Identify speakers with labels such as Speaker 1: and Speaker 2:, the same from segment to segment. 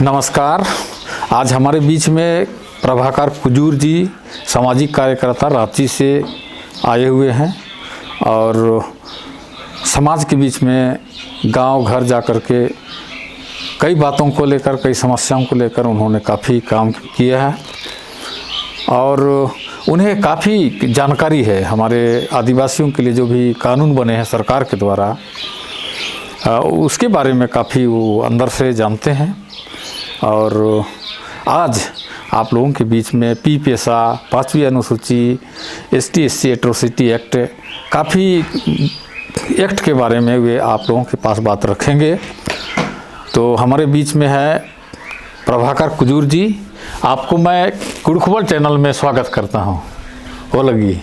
Speaker 1: नमस्कार। आज हमारे बीच में प्रभाकर कुजूर जी सामाजिक कार्यकर्ता रांची से आए हुए हैं और समाज के बीच में गांव घर जा कर के कई बातों को लेकर, कई समस्याओं को लेकर उन्होंने काफ़ी काम किया है और उन्हें काफ़ी जानकारी है हमारे आदिवासियों के लिए जो भी कानून बने हैं सरकार के द्वारा, उसके बारे में काफ़ी वो अंदर से जानते हैं। और आज आप लोगों के बीच में पी पेशा, 5वीं अनुसूची, ST/SC एट्रोसिटी एक्ट, काफ़ी एक्ट के बारे में वे आप लोगों के पास बात रखेंगे। तो हमारे बीच में है प्रभाकर कुजूर जी। आपको मैं कुड़खबल चैनल में स्वागत करता हूँ। हो लगी।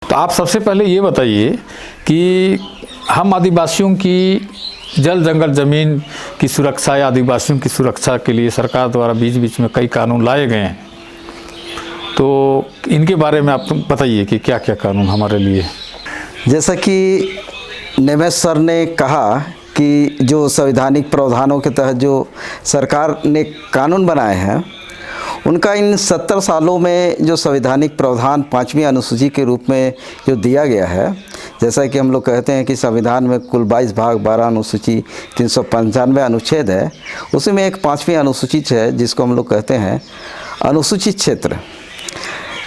Speaker 1: तो आप सबसे पहले ये बताइए कि हम आदिवासियों की जल जंगल ज़मीन की सुरक्षा या आदिवासियों की सुरक्षा के लिए सरकार द्वारा बीच बीच में कई कानून लाए गए हैं, तो इनके बारे में आप बताइए कि क्या क्या कानून हमारे लिए।
Speaker 2: जैसा कि निमेश सर ने कहा कि जो संवैधानिक प्रावधानों के तहत जो सरकार ने कानून बनाए हैं, उनका इन 70 सालों में जो संवैधानिक प्रावधान 5वीं अनुसूची के रूप में जो दिया गया है, जैसा कि हम लोग कहते हैं कि संविधान में कुल 22 भाग 12 अनुसूची 395 अनुच्छेद है, उसी में एक 5वीं अनुसूची है जिसको हम लोग कहते हैं अनुसूचित क्षेत्र।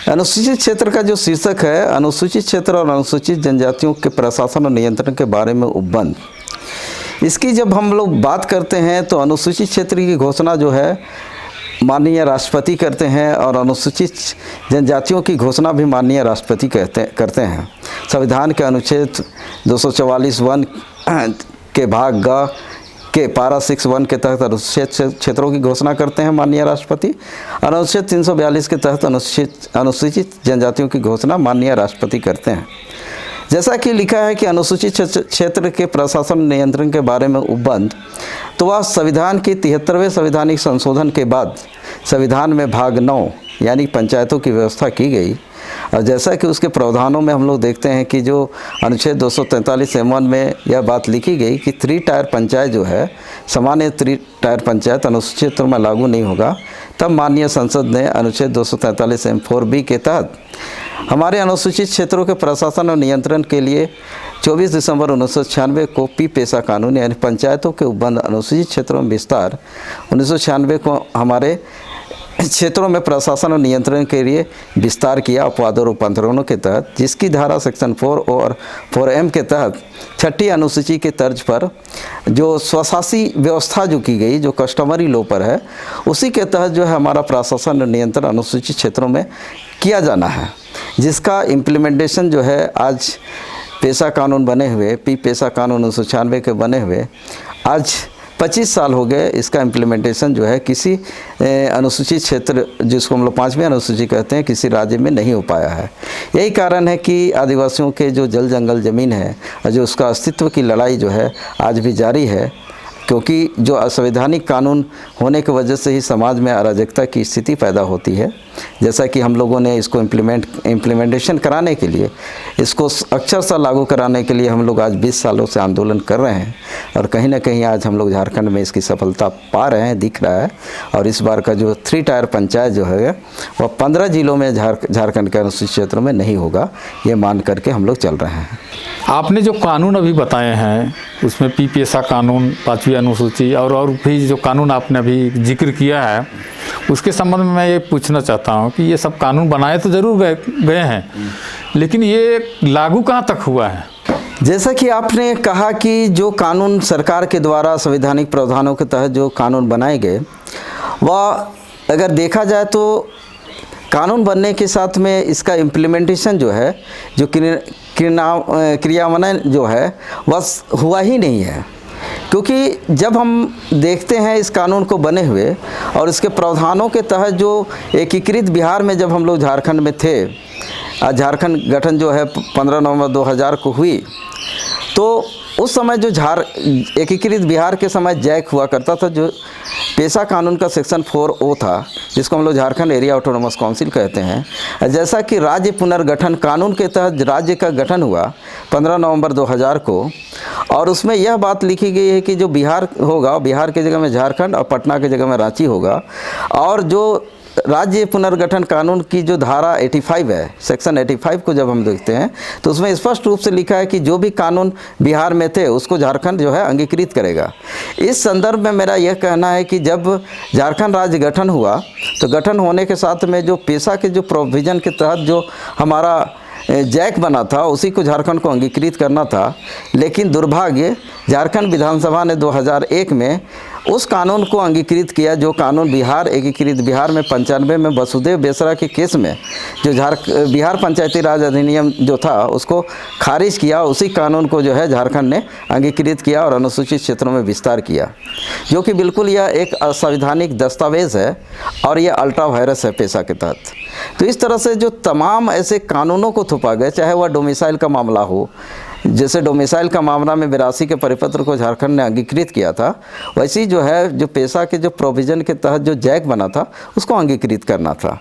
Speaker 2: अनुसूचित क्षेत्र का जो शीर्षक है अनुसूचित क्षेत्र और अनुसूचित जनजातियों के प्रशासन और नियंत्रण के बारे में उपबंध। इसकी जब हम लोग बात करते हैं तो अनुसूचित क्षेत्र की घोषणा जो है माननीय राष्ट्रपति करते हैं और अनुसूचित जनजातियों की घोषणा भी माननीय राष्ट्रपति करते हैं। संविधान के अनुच्छेद 244(1) के भाग ग के पारा 6(1) के तहत अनुसूचित क्षेत्रों की घोषणा करते हैं माननीय राष्ट्रपति और अनुच्छेद 342 के तहत अनुसूचित जनजातियों की घोषणा माननीय राष्ट्रपति करते हैं। जैसा कि लिखा है कि अनुसूचित क्षेत्र के प्रशासन नियंत्रण के बारे में उपबंध, तो वह संविधान के 73वें संवैधानिक संशोधन के बाद संविधान में भाग 9 यानी पंचायतों की व्यवस्था की गई। और जैसा कि उसके प्रावधानों में हम लोग देखते हैं कि जो अनुच्छेद 243(1) में यह बात लिखी गई कि 3 टायर पंचायत जो है सामान्य 3 टायर पंचायत अनुसूचित क्षेत्र में लागू नहीं होगा, तब माननीय संसद ने अनुच्छेद 243(4)(b) के तहत हमारे अनुसूचित क्षेत्रों के प्रशासन और नियंत्रण के लिए 24 दिसंबर 1996 को पी पेशा कानून यानी पंचायतों के उपबंध अनुसूचित क्षेत्रों में विस्तार 1996 को हमारे क्षेत्रों में प्रशासन और नियंत्रण के लिए विस्तार किया अपवाद और रूपांतरणों के तहत, जिसकी धारा सेक्शन 4 और 4M के तहत 6ठी अनुसूची के तर्ज पर जो स्वशासी व्यवस्था जो की गई, जो कस्टमरी लॉ पर है, उसी के तहत जो है हमारा प्रशासन और नियंत्रण अनुसूचित क्षेत्रों में किया जाना है, जिसका इम्प्लीमेंटेशन जो है आज पेशा कानून बने हुए, पी पेशा कानून 1996 के बने हुए आज 25 साल हो गए। इसका इम्प्लीमेंटेशन जो है किसी अनुसूचित क्षेत्र जिसको हम लोग 5वीं अनुसूची कहते हैं किसी राज्य में नहीं हो पाया है। यही कारण है कि आदिवासियों के जो जल जंगल ज़मीन है और जो उसका अस्तित्व की लड़ाई जो है आज भी जारी है, क्योंकि जो असंवैधानिक कानून होने की वजह से ही समाज में अराजकता की स्थिति पैदा होती है। जैसा कि हम लोगों ने इसको इम्प्लीमेंटेशन कराने के लिए, इसको अक्षरशः लागू कराने के लिए हम लोग आज 20 सालों से आंदोलन कर रहे हैं और कहीं ना कहीं आज हम लोग झारखंड में इसकी सफलता पा रहे हैं, दिख रहा है। और इस बार का जो 3 टायर पंचायत जो है वह 15 जिलों में झारखंड के अनुसूचित क्षेत्रों में नहीं होगा, ये मान करके हम लोग चल रहे हैं।
Speaker 1: आपने जो कानून अभी बताए हैं उसमें पी पेशा कानून, 5वीं अनुसूची और भी जो कानून आपने अभी जिक्र किया है, उसके संबंध में मैं ये पूछना चाहता हूँ कि ये सब कानून बनाए तो ज़रूर गए हैं, लेकिन ये लागू कहाँ तक हुआ है?
Speaker 2: जैसा कि आपने कहा कि जो कानून सरकार के द्वारा संवैधानिक प्रावधानों के तहत जो कानून बनाए गए, वह अगर देखा जाए तो कानून बनने के साथ में इसका इम्प्लीमेंटेशन जो है, जो क्रियान्वयन जो है वह हुआ ही नहीं है। क्योंकि जब हम देखते हैं इस कानून को बने हुए और इसके प्रावधानों के तहत जो एकीकृत बिहार में जब हम लोग झारखंड में थे, झारखंड गठन जो है 15 नवंबर 2000 को हुई, तो उस समय जो एकीकृत बिहार के समय जैक हुआ करता था, जो पेशा कानून का सेक्शन 4O था, जिसको हम लोग झारखंड एरिया ऑटोनोमस काउंसिल कहते हैं। जैसा कि राज्य पुनर्गठन कानून के तहत राज्य का गठन हुआ 15 नवंबर 2000 को, और उसमें यह बात लिखी गई है कि जो बिहार होगा, बिहार की जगह में झारखंड और पटना की जगह में रांची होगा। और जो राज्य पुनर्गठन कानून की जो धारा 85 है, सेक्शन 85 को जब हम देखते हैं तो उसमें स्पष्ट रूप से लिखा है कि जो भी कानून बिहार में थे उसको झारखंड जो है अंगीकृत करेगा। इस संदर्भ में मेरा यह कहना है कि जब झारखंड राज्य गठन हुआ तो गठन होने के साथ में जो पेशा के जो प्रोविज़न के तहत जो हमारा जैक बना था उसी को झारखंड को अंगीकृत करना था। लेकिन दुर्भाग्य झारखंड विधानसभा ने 2001 में उस कानून को अंगीकृत किया, जो कानून बिहार एकीकृत बिहार में 95 में वसुदेव बेसरा के केस में जो बिहार पंचायती राज अधिनियम जो था उसको खारिज किया। उसी कानून को जो है झारखंड ने अंगीकृत किया और अनुसूचित क्षेत्रों में विस्तार किया, जो कि बिल्कुल यह एक असंवैधानिक दस्तावेज़ है और यह अल्ट्रा वायरस है पेशा के तहत। तो इस तरह से जो तमाम ऐसे कानूनों को थोपा गया, चाहे वह डोमिसाइल का मामला हो, जैसे डोमिसाइल का मामला में 82 के परिपत्र को झारखंड ने अंगीकृत किया था, वैसे ही जो है जो पेशा के जो प्रोविज़न के तहत जो जैक बना था उसको अंगीकृत करना था,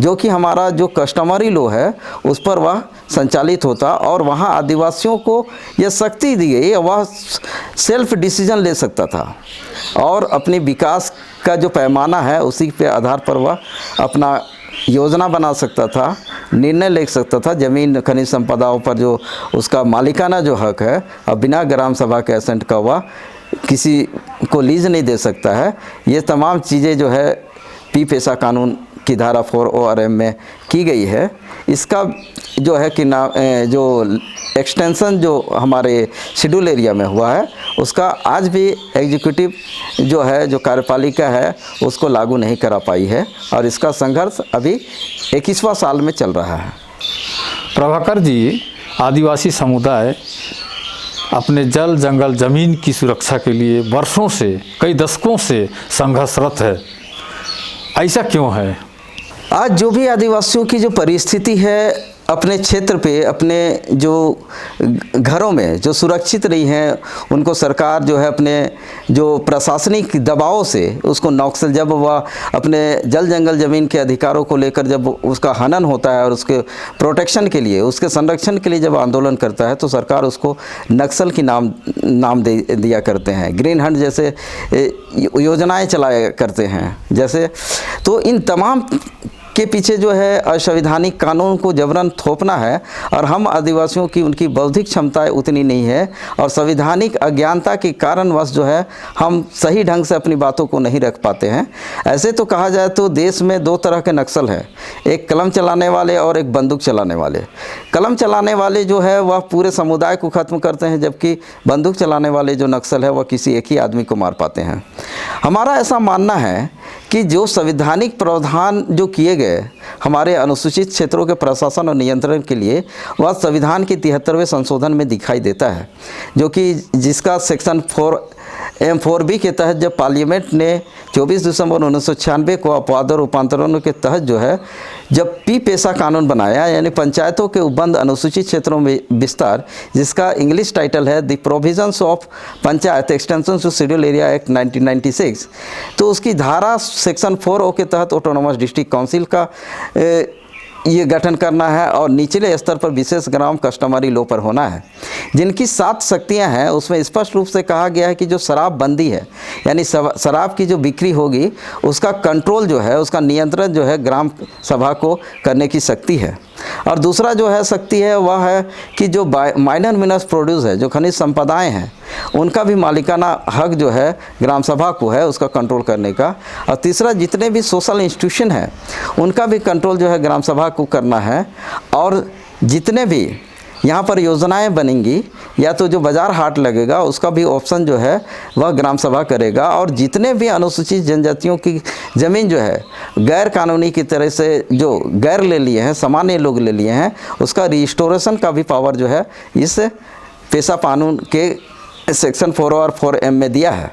Speaker 2: जो कि हमारा जो कस्टमरी लॉ है उस पर वह संचालित होता और वहाँ आदिवासियों को यह शक्ति दी गई, वह सेल्फ डिसीजन ले सकता था और अपनी विकास का जो पैमाना है उसी के आधार पर वह अपना योजना बना सकता था, निर्णय ले सकता था। ज़मीन खनिज संपदाओं पर जो उसका मालिकाना जो हक है, अब बिना ग्राम सभा के एसेंट का वह किसी को लीज नहीं दे सकता है। ये तमाम चीज़ें जो है पेशा कानून की धारा 4ORM में की गई है। इसका जो है कि जो एक्सटेंशन जो हमारे शेड्यूल एरिया में हुआ है उसका आज भी एग्जीक्यूटिव जो है, जो कार्यपालिका है, उसको लागू नहीं करा पाई है और इसका संघर्ष अभी 21वां साल में चल रहा है।
Speaker 1: प्रभाकर जी, आदिवासी समुदाय अपने जल जंगल ज़मीन की सुरक्षा के लिए वर्षों से, कई दशकों से संघर्षरत है, ऐसा क्यों है?
Speaker 2: आज जो भी आदिवासियों की जो परिस्थिति है अपने क्षेत्र पे, अपने जो घरों में जो सुरक्षित रही हैं, उनको सरकार जो है अपने जो प्रशासनिक दबाव से उसको नक्सल, जब वह अपने जल जंगल ज़मीन के अधिकारों को लेकर जब उसका हनन होता है और उसके प्रोटेक्शन के लिए, उसके संरक्षण के लिए जब आंदोलन करता है तो सरकार उसको नक्सल की नाम दिया करते हैं। ग्रीन हंट जैसे योजनाएं चलाया करते हैं जैसे। तो इन तमाम के पीछे जो है असंवैधानिक कानून को जबरन थोपना है और हम आदिवासियों की उनकी बौद्धिक क्षमताएं उतनी नहीं है और संवैधानिक अज्ञानता के कारणवश जो है हम सही ढंग से अपनी बातों को नहीं रख पाते हैं। ऐसे तो कहा जाए तो देश में दो तरह के नक्सल है, एक कलम चलाने वाले और एक बंदूक चलाने वाले। कलम चलाने वाले जो है वह पूरे समुदाय को ख़त्म करते हैं, जबकि बंदूक चलाने वाले जो नक्सल है वह किसी एक ही आदमी को मार पाते हैं। हमारा ऐसा मानना है कि जो संवैधानिक प्रावधान जो किए गए हमारे अनुसूचित क्षेत्रों के प्रशासन और नियंत्रण के लिए, वह संविधान के 73वें संशोधन में दिखाई देता है, जो कि जिसका सेक्शन 4M4B के तहत जब पार्लियामेंट ने 24 दिसंबर 1996 को अपवाद और रूपांतरणों के तहत जो है जब पेशा कानून बनाया, यानी पंचायतों के उपबंध अनुसूचित क्षेत्रों में विस्तार, जिसका इंग्लिश टाइटल है the provisions of panchayat extension to schedule area act 1996, तो उसकी धारा सेक्शन 4O के तहत ऑटोनोमस डिस्ट्रिक्ट काउंसिल का ये गठन करना है और निचले स्तर पर विशेष ग्राम कस्टमरी लॉ पर होना है, जिनकी 7 शक्तियां हैं। उसमें स्पष्ट रूप से कहा गया है कि जो शराबबंदी है, यानी शराब की जो बिक्री होगी उसका कंट्रोल जो है, उसका नियंत्रण जो है ग्राम सभा को करने की शक्ति है। और दूसरा जो है शक्ति है वह है कि जो माइनर मिनरल्स प्रोड्यूस है, जो खनिज संपदाएं हैं, उनका भी मालिकाना हक जो है ग्राम सभा को है उसका कंट्रोल करने का। और तीसरा, जितने भी सोशल इंस्टीट्यूशन हैं उनका भी कंट्रोल जो है ग्राम सभा को करना है। और जितने भी यहाँ पर योजनाएं बनेंगी या तो जो बाज़ार हाट लगेगा उसका भी ऑप्शन जो है वह ग्राम सभा करेगा। और जितने भी अनुसूचित जनजातियों की ज़मीन जो है गैर कानूनी की तरह से जो गैर ले लिए हैं, सामान्य लोग ले लिए हैं, उसका रिस्टोरेशन का भी पावर जो है इस पेशा कानून के सेक्शन 4 और 4M में दिया है।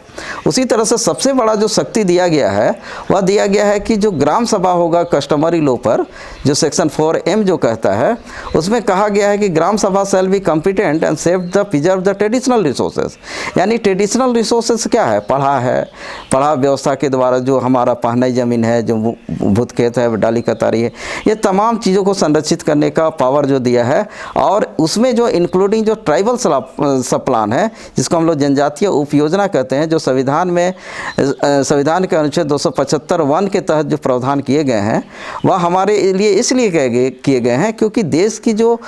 Speaker 2: उसी तरह से सबसे बड़ा जो शक्ति दिया गया है वह दिया गया है कि जो ग्राम सभा होगा कस्टमरी लॉ पर, जो सेक्शन 4M जो कहता है, उसमें कहा गया है कि ग्राम सभा shall be competent and save the preserve the traditional resources. यानी ट्रेडिशनल रिसोर्सेज क्या है? पढ़ा व्यवस्था के द्वारा जो हमारा पहनाई ज़मीन है, जो भूत खेत है, डाली कतारी है, ये तमाम चीज़ों को संरक्षित करने का पावर जो दिया है। और उसमें जो इंक्लूडिंग जो ट्राइबल सब प्लान है, जिसको हम लोग जनजातीय उपयोजना कहते हैं, जो संविधान में संविधान के अनुच्छेद 275(1) के तहत जो प्रावधान किए गए हैं, वह हमारे लिए इसलिए किए गए हैं क्योंकि देश की जो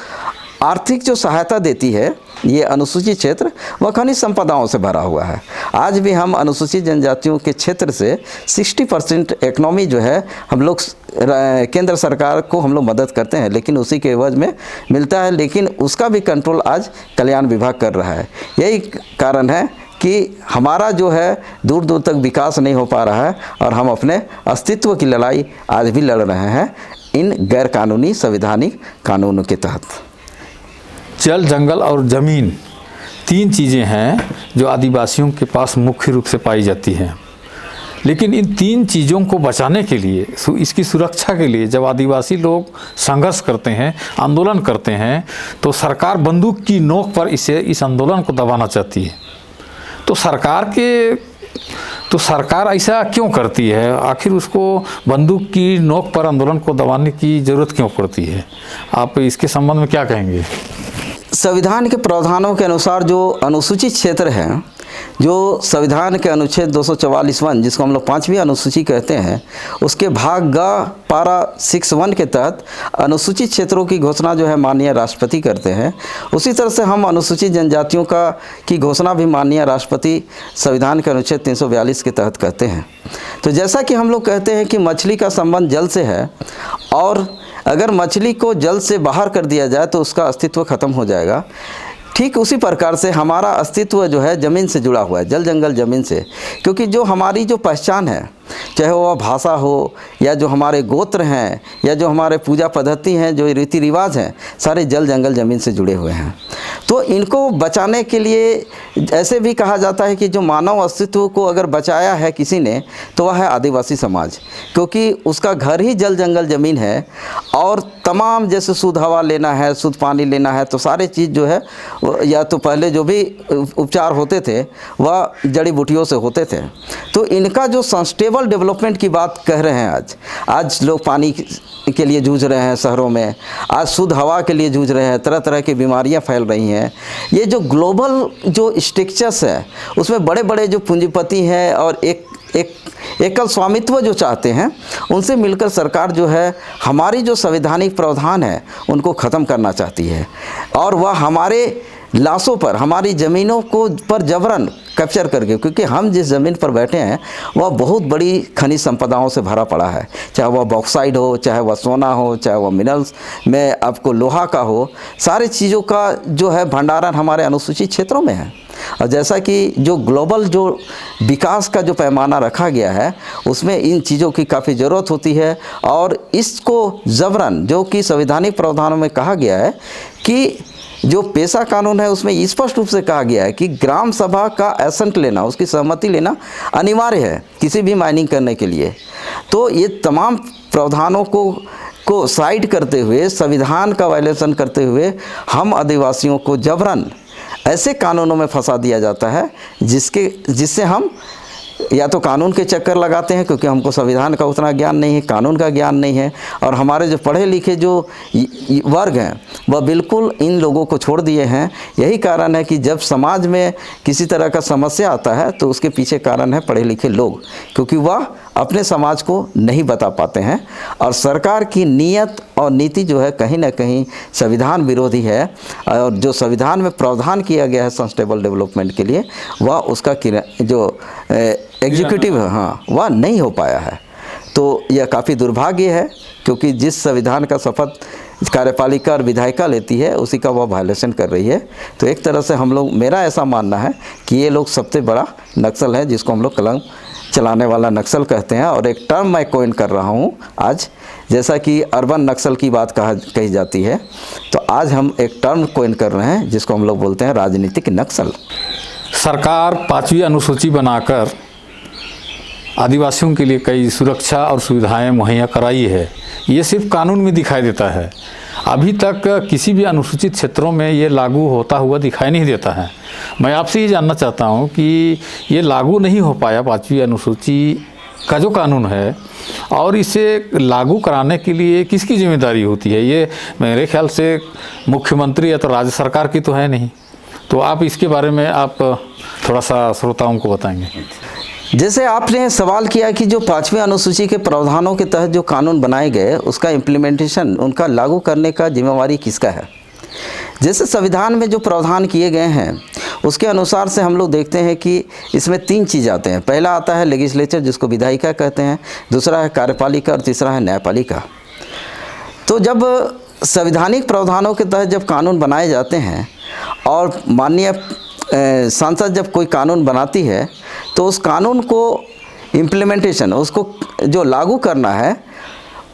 Speaker 2: आर्थिक जो सहायता देती है ये अनुसूचित क्षेत्र, वह खनिज संपदाओं से भरा हुआ है। आज भी हम अनुसूचित जनजातियों के क्षेत्र से 60% इकनॉमी जो है हम लोग केंद्र सरकार को हम लोग मदद करते हैं, लेकिन उसी के एवज में मिलता है, लेकिन उसका भी कंट्रोल आज कल्याण विभाग कर रहा है। यही कारण है कि हमारा जो है दूर दूर तक विकास नहीं हो पा रहा है और हम अपने अस्तित्व की लड़ाई आज भी लड़ रहे हैं इन गैर कानूनी संवैधानिक कानूनों के तहत।
Speaker 1: जल, जंगल और ज़मीन 3 चीज़ें हैं जो आदिवासियों के पास मुख्य रूप से पाई जाती हैं। लेकिन इन 3 चीज़ों को बचाने के लिए, इसकी सुरक्षा के लिए जब आदिवासी लोग संघर्ष करते हैं, आंदोलन करते हैं, तो सरकार बंदूक की नोक पर इस आंदोलन को दबाना चाहती है। तो सरकार ऐसा क्यों करती है? आखिर उसको बंदूक की नोक पर आंदोलन को दबाने की ज़रूरत क्यों पड़ती है? आप इसके संबंध में क्या कहेंगे?
Speaker 2: संविधान के प्रावधानों के अनुसार जो अनुसूचित क्षेत्र है, जो संविधान के अनुच्छेद 244(1), जिसको हम लोग 5वीं अनुसूची कहते हैं, उसके भाग ग पारा 6(1) के तहत अनुसूचित क्षेत्रों की घोषणा जो है माननीय राष्ट्रपति करते हैं। उसी तरह से हम अनुसूचित जनजातियों की घोषणा भी माननीय राष्ट्रपति संविधान के अनुच्छेद 342 के तहत कहते हैं। तो जैसा कि हम लोग कहते हैं कि मछली का संबंध जल से है, और अगर मछली को जल से बाहर कर दिया जाए तो उसका अस्तित्व खत्म हो जाएगा। ठीक उसी प्रकार से हमारा अस्तित्व जो है ज़मीन से जुड़ा हुआ है, जल जंगल ज़मीन से, क्योंकि जो हमारी जो पहचान है, चाहे वह भाषा हो या जो हमारे गोत्र हैं या जो हमारे पूजा पद्धति हैं, जो रीति रिवाज हैं, सारे जल जंगल ज़मीन से जुड़े हुए हैं। तो इनको बचाने के लिए ऐसे भी कहा जाता है कि जो मानव अस्तित्व को अगर बचाया है किसी ने, तो वह है आदिवासी समाज, क्योंकि उसका घर ही जल जंगल ज़मीन है। और तमाम जैसे शुद्ध हवा लेना है, शुद्ध पानी लेना है, तो सारे चीज़ जो है, या तो पहले जो भी उपचार होते थे वह जड़ी बूटियों से होते थे। तो इनका जो सस्टेनेबल डेवलपमेंट की बात कह रहे हैं, आज लोग पानी के लिए जूझ रहे हैं शहरों में, आज शुद्ध हवा के लिए जूझ रहे हैं, तरह तरह की बीमारियां फैल रही हैं। ये जो ग्लोबल जो स्ट्रक्चर्स है, उसमें बड़े बड़े जो पूंजीपति हैं और एकल स्वामित्व जो चाहते हैं, उनसे मिलकर सरकार जो है हमारी जो संवैधानिक प्रावधान है उनको ख़त्म करना चाहती है, और वह हमारे लाशों पर, हमारी ज़मीनों को पर जबरन कैप्चर करके, क्योंकि हम जिस ज़मीन पर बैठे हैं वह बहुत बड़ी खनिज संपदाओं से भरा पड़ा है, चाहे वह बॉक्साइड हो, चाहे वह सोना हो, चाहे वह मिनरल्स में आपको लोहा का हो, सारी चीज़ों का जो है भंडारण हमारे अनुसूचित क्षेत्रों में है। और जैसा कि जो ग्लोबल जो विकास का जो पैमाना रखा गया है, उसमें इन चीज़ों की काफ़ी ज़रूरत होती है। और इसको जबरन, जो कि संवैधानिक प्रावधानों में कहा गया है कि जो पेशा कानून है उसमें स्पष्ट रूप से कहा गया है कि ग्राम सभा का एसेंट लेना, उसकी सहमति लेना अनिवार्य है किसी भी माइनिंग करने के लिए। तो ये तमाम प्रावधानों को साइड करते हुए, संविधान का वायलेशन करते हुए, हम आदिवासियों को जबरन ऐसे कानूनों में फंसा दिया जाता है जिससे हम या तो कानून के चक्कर लगाते हैं, क्योंकि हमको संविधान का उतना ज्ञान नहीं है, कानून का ज्ञान नहीं है, और हमारे जो पढ़े लिखे जो वर्ग हैं वह बिल्कुल इन लोगों को छोड़ दिए हैं। यही कारण है कि जब समाज में किसी तरह का समस्या आता है तो उसके पीछे कारण है पढ़े लिखे लोग, क्योंकि वह अपने समाज को नहीं बता पाते हैं। और सरकार की नीयत और नीति जो है कहीं ना कहीं संविधान विरोधी है, और जो संविधान में प्रावधान किया गया है सस्टेनेबल डेवलपमेंट के लिए, वह उसका जो एग्जीक्यूटिव है, हाँ, वह नहीं हो पाया है। तो यह काफ़ी दुर्भाग्य है, क्योंकि जिस संविधान का शपथ कार्यपालिका और विधायिका लेती है उसी का वह वायलेशन कर रही है। तो एक तरह से हम लोग, मेरा ऐसा मानना है कि ये लोग सबसे बड़ा नक्सल है, जिसको हम लोग कलम चलाने वाला नक्सल कहते हैं। और एक टर्म मैं कॉइन कर रहा हूँ आज, जैसा कि अर्बन नक्सल की बात कही जाती है, तो आज हम एक टर्म कॉइन कर रहे हैं जिसको हम लोग बोलते हैं राजनीतिक नक्सल।
Speaker 1: सरकार 5वीं अनुसूची बनाकर आदिवासियों के लिए कई सुरक्षा और सुविधाएं मुहैया कराई है। ये सिर्फ कानून में दिखाई देता है, अभी तक किसी भी अनुसूचित क्षेत्रों में ये लागू होता हुआ दिखाई नहीं देता है। मैं आपसे ये जानना चाहता हूँ कि ये लागू नहीं हो पाया 5वीं अनुसूची का जो कानून है, और इसे लागू कराने के लिए किसकी जिम्मेदारी होती है? ये मेरे ख्याल से मुख्यमंत्री या तो राज्य सरकार की तो है नहीं। तो आप इसके बारे में आप थोड़ा सा श्रोताओं को बताएंगे।
Speaker 2: जैसे आपने सवाल किया कि जो 5वीं अनुसूची के प्रावधानों के तहत जो कानून बनाए गए उसका इम्प्लीमेंटेशन, उनका लागू करने का जिम्मेवारी किसका है? जैसे संविधान में जो प्रावधान किए गए हैं उसके अनुसार से हम लोग देखते हैं कि इसमें 3 चीज़ आते हैं। पहला आता है लेजिस्लेचर, जिसको विधायिका कहते हैं, दूसरा है कार्यपालिका और तीसरा है न्यायपालिका। तो जब संवैधानिक प्रावधानों के तहत जब कानून बनाए जाते हैं और माननीय संसद जब कोई कानून बनाती है तो उस कानून को इम्प्लीमेंटेशन, उसको जो लागू करना है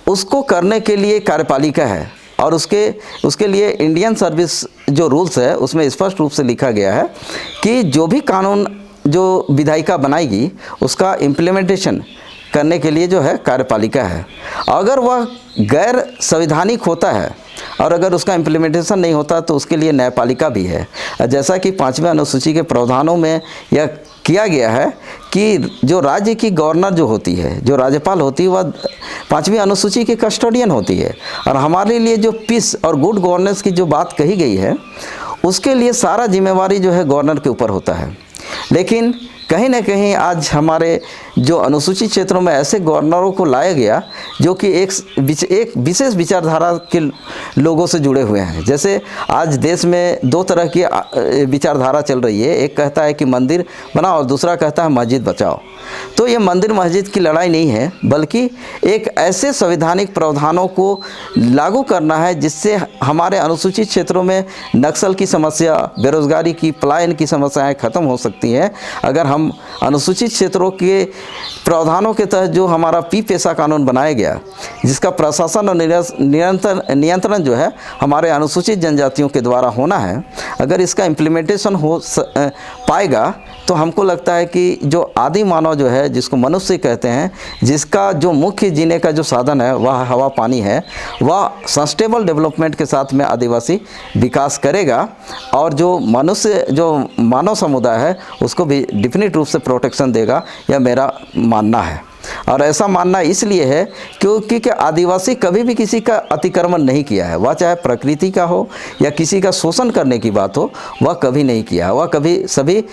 Speaker 2: उसको करने के लिए कार्यपालिका है, और उसके लिए इंडियन सर्विस जो रूल्स है उसमें स्पष्ट रूप से लिखा गया है कि जो भी कानून जो विधायिका बनाएगी उसका इम्प्लीमेंटेशन करने के लिए जो है कार्यपालिका है। अगर वह गैर संवैधानिक होता है और अगर उसका इम्प्लीमेंटेशन नहीं होता तो उसके लिए न्यायपालिका भी है। जैसा कि 5वीं अनुसूची के प्रावधानों में यह किया गया है कि जो राज्य की गवर्नर जो होती है, जो राज्यपाल होती है, वह 5वीं अनुसूची की कस्टोडियन होती है। और हमारे लिए जो पीस और गुड गवर्नेंस की जो बात कही गई है उसके लिए सारा जिम्मेवारी जो है गवर्नर के ऊपर होता है। लेकिन कहीं ना कहीं आज हमारे जो अनुसूचित क्षेत्रों में ऐसे गवर्नरों को लाया गया जो कि एक विशेष विचारधारा के लोगों से जुड़े हुए हैं। जैसे आज देश में 2 तरह की विचारधारा चल रही है, एक कहता है कि मंदिर बनाओ और दूसरा कहता है मस्जिद बचाओ। तो ये मंदिर मस्जिद की लड़ाई नहीं है, बल्कि एक ऐसे संवैधानिक प्रावधानों को लागू करना है जिससे हमारे अनुसूचित क्षेत्रों में नक्सल की समस्या, बेरोजगारी की, पलायन की समस्याएं खत्म हो सकती हैं अगर हम अनुसूचित क्षेत्रों के प्रावधानों के तहत जो हमारा पी पेशा कानून बनाया गया, जिसका प्रशासन और नियंत्रण जो है हमारे अनुसूचित जनजातियों के द्वारा होना है, अगर इसका इम्प्लीमेंटेशन हो पाएगा तो हमको लगता है कि जो आदि मानव जो है, जिसको मनुष्य कहते हैं, जिसका जो मुख्य जीने का जो साधन है वह हवा पानी है, वह सस्टेनेबल डेवलपमेंट के साथ में आदिवासी विकास करेगा और जो मनुष्य, जो मानव समुदाय है उसको भी डेफिनेट रूप से प्रोटेक्शन देगा, यह मेरा मानना है। और ऐसा मानना इसलिए है क्योंकि आदिवासी कभी भी किसी का अतिक्रमण नहीं किया है, वह चाहे प्रकृति का हो या किसी का शोषण करने की बात हो, वह कभी नहीं किया है। वह कभी सभी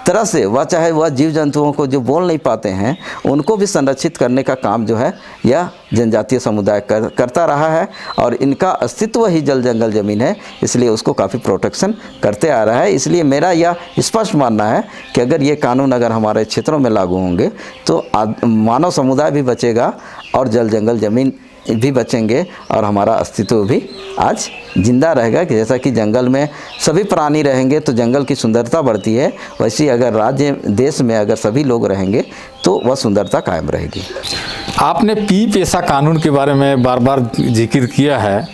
Speaker 2: तरह से, वह चाहे वह जीव जंतुओं को जो बोल नहीं पाते हैं उनको भी संरक्षित करने का काम जो है यह जनजातीय समुदाय करता रहा है, और इनका अस्तित्व ही जल जंगल ज़मीन है, इसलिए उसको काफ़ी प्रोटेक्शन करते आ रहा है। इसलिए मेरा यह स्पष्ट मानना है कि अगर ये कानून अगर हमारे क्षेत्रों में लागू होंगे तो मानव समुदाय भी बचेगा और जल जंगल ज़मीन भी बचेंगे और हमारा अस्तित्व भी आज जिंदा रहेगा। कि जैसा कि जंगल में सभी प्राणी रहेंगे तो जंगल की सुंदरता बढ़ती है, वैसे अगर राज्य देश में अगर सभी लोग रहेंगे तो वह सुंदरता कायम रहेगी।
Speaker 1: आपने पी पेशा कानून के बारे में बार बार जिक्र किया है।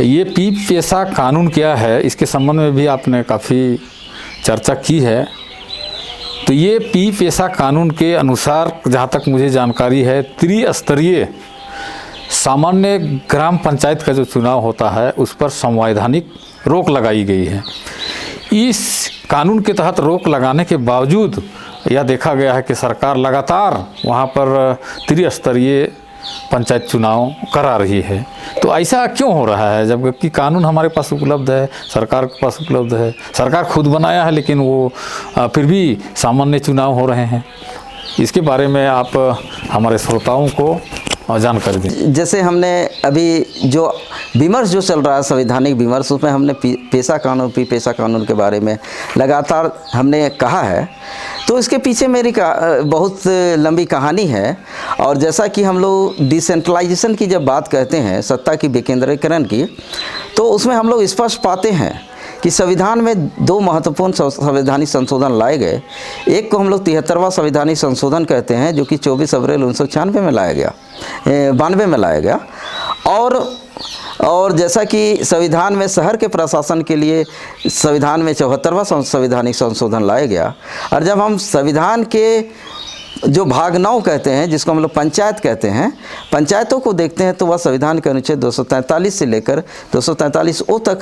Speaker 1: ये पी पेशा कानून क्या है, इसके संबंध में भी आपने काफ़ी चर्चा की है। तो ये पी पेशा कानून के अनुसार जहाँ तक मुझे जानकारी है, त्रिस्तरीय सामान्य ग्राम पंचायत का जो चुनाव होता है उस पर संवैधानिक रोक लगाई गई है। इस कानून के तहत रोक लगाने के बावजूद यह देखा गया है कि सरकार लगातार वहाँ पर त्रिस्तरीय पंचायत चुनाव करा रही है। तो ऐसा क्यों हो रहा है जबकि कानून हमारे पास उपलब्ध है, सरकार के पास उपलब्ध है, सरकार खुद बनाया है, लेकिन वो फिर भी सामान्य चुनाव हो रहे हैं? इसके बारे में आप हमारे श्रोताओं को जानकारी दें।
Speaker 2: जैसे हमने अभी जो विमर्श जो चल रहा है, संवैधानिक विमर्श, उसमें हमने पेशा कानून, पी पेशा कानून के बारे में लगातार हमने कहा है। तो इसके पीछे मेरी बहुत लंबी कहानी है। और जैसा कि हम लोग डिसेंट्रलाइजेशन की जब बात कहते हैं, सत्ता की विकेंद्रीकरण की, तो उसमें हम लोग स्पष्ट पाते हैं कि संविधान में 2 महत्वपूर्ण संवैधानिक संशोधन लाए गए। एक को हम लोग 73वां संवैधानिक संशोधन कहते हैं, जो कि 24 अप्रैल 1996 में लाया गया, 92 में लाया गया। और और जैसा कि संविधान में शहर के प्रशासन के लिए संविधान में 74वां संवैधानिक संशोधन लाया गया, और जब हम संविधान के जो भाग 9 कहते हैं, जिसको हम लोग पंचायत कहते हैं, पंचायतों को देखते हैं तो वह संविधान के अनुच्छेद 243 से लेकर 243 तक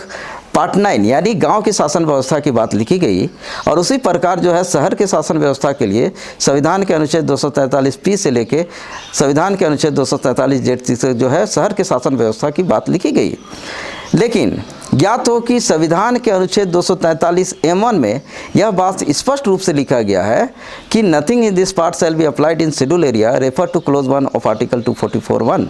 Speaker 2: पार्ट 9 यानी गांव की शासन व्यवस्था की बात लिखी गई। और उसी प्रकार जो है शहर के शासन व्यवस्था के लिए संविधान के अनुच्छेद 243 से लेकर संविधान के अनुच्छेद 243 जेड से जो है शहर के शासन व्यवस्था की बात लिखी गई। लेकिन ज्ञात हो कि संविधान के अनुच्छेद 243(1) में यह बात स्पष्ट रूप से लिखा गया है कि nothing in this part shall be applied in schedule area refer to clause 1 of article 244(1),